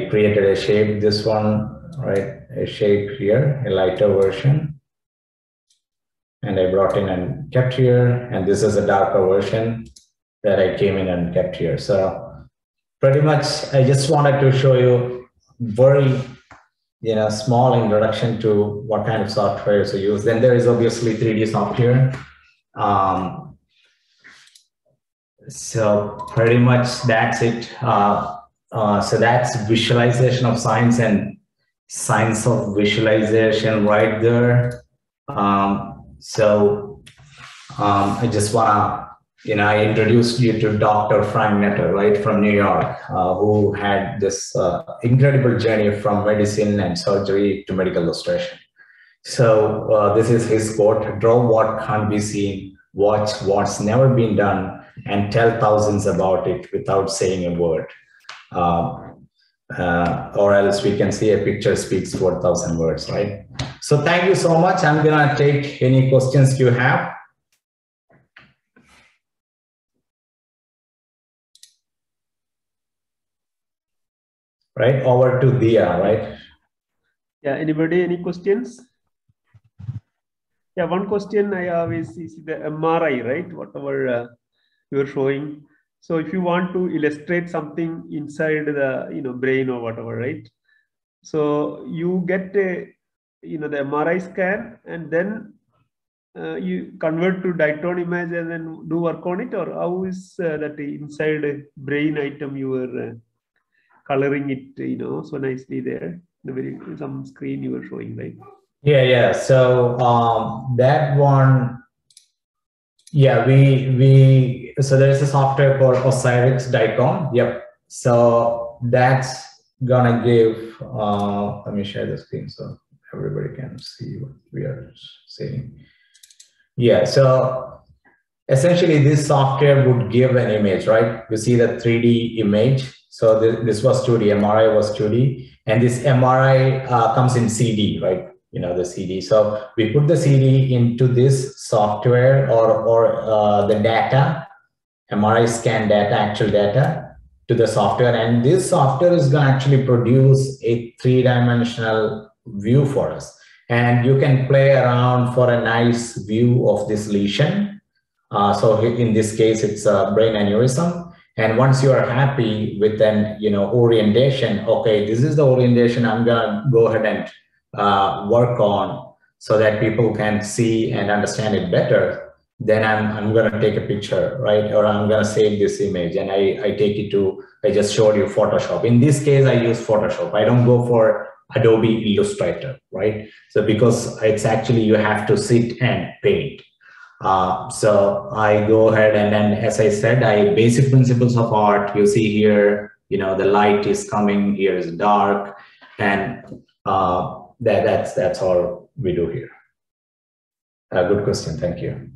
created a shape. This one, right? A shape here, a lighter version, and I brought in and kept here. And this is a darker version that I came in and kept here. So pretty much, I just wanted to show you very small introduction to what kind of software to use. Then there is obviously 3D software. So pretty much that's it. So that's visualization of science and science of visualization right there. So I just wanna, I introduced you to Dr. Frank Netter, right, from New York, who had this incredible journey from medicine and surgery to medical illustration. So this is his quote: draw what can't be seen, watch what's never been done, and tell thousands about it without saying a word. Or else we can see a picture speaks 4,000 words, right? So thank you so much. I'm gonna take any questions you have. Right, over to Dia, right? Yeah, anybody, any questions? Yeah, one question I have is the MRI, right? Whatever you are showing. So if you want to illustrate something inside the brain or whatever, right? So you get a the MRI scan, and then you convert to Diton image and then do work on it, or how is that inside brain item you were coloring it so nicely there, some screen you were showing, right? Yeah. So that one, yeah, so there's a software called Osiris Dicom. Yep. So that's gonna give. Let me share the screen so everybody can see what we are seeing. Yeah. So essentially, this software would give an image, right? You see the 3D image. So this was 2D. MRI was 2D, and this MRI comes in CD, right? The CD. So we put the CD into this software or the data, MRI scan data, actual data, to the software. And this software is going to actually produce a 3-dimensional view for us. And you can play around for a nice view of this lesion. So in this case, it's a brain aneurysm. And once you are happy with an orientation, okay, this is the orientation I'm going to go ahead and work on so that people can see and understand it better, then I'm going to take a picture, right? Or I'm going to save this image and I take it to, I just showed you Photoshop. In this case, I use Photoshop. I don't go for Adobe Illustrator, right? So because it's actually, you have to sit and paint. So I go ahead and then, as I said, basic principles of art, you see here, the light is coming, here is dark, and that's all we do here. Good question, thank you.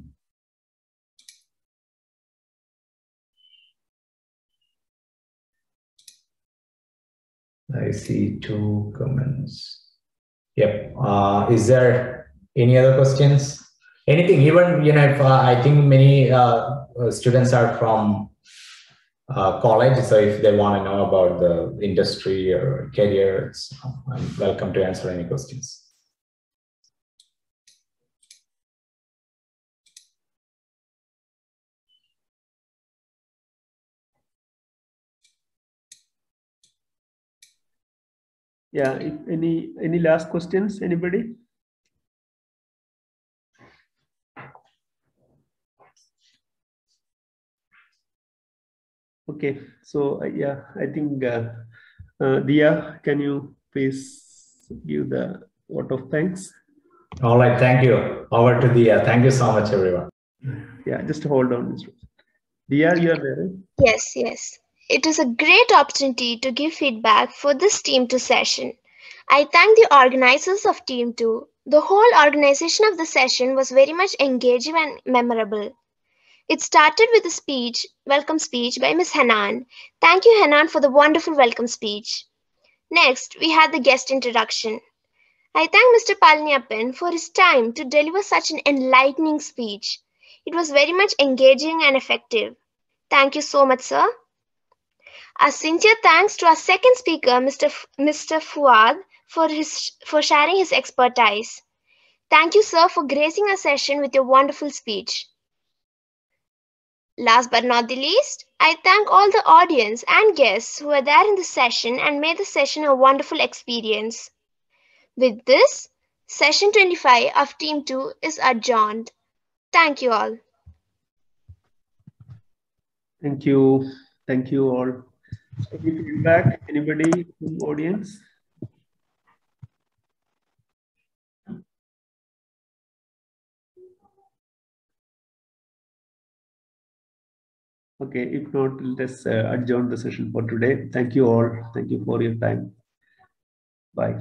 I see 2 comments. Yep. Is there any other questions? Anything, even if I think many students are from college, so if they want to know about the industry or career, I'm welcome to answer any questions. Yeah, if any last questions, anybody? Okay, so yeah, I think Dia, can you please give the vote of thanks? All right, thank you. Over to Dia. Thank you so much, everyone. Yeah, just hold on. Dia, you are there? Yes, yes. It is a great opportunity to give feedback for this Team 2 session. I thank the organizers of Team 2. The whole organization of the session was very much engaging and memorable. It started with a welcome speech by Ms. Hanan. Thank you, Hanan, for the wonderful welcome speech. Next, we had the guest introduction. I thank Mr. Palaniappan for his time to deliver such an enlightening speech. It was very much engaging and effective. Thank you so much, sir. A sincere thanks to our second speaker, Mr. Fuad, for sharing his expertise. Thank you, sir, for gracing our session with your wonderful speech. Last but not the least, I thank all the audience and guests who were there in the session and made the session a wonderful experience. With this, session 25 of Team 2 is adjourned. Thank you all. Thank you. Thank you all. Any feedback? Anybody from audience? Okay, if not, let's adjourn the session for today. Thank you all. Thank you for your time. Bye.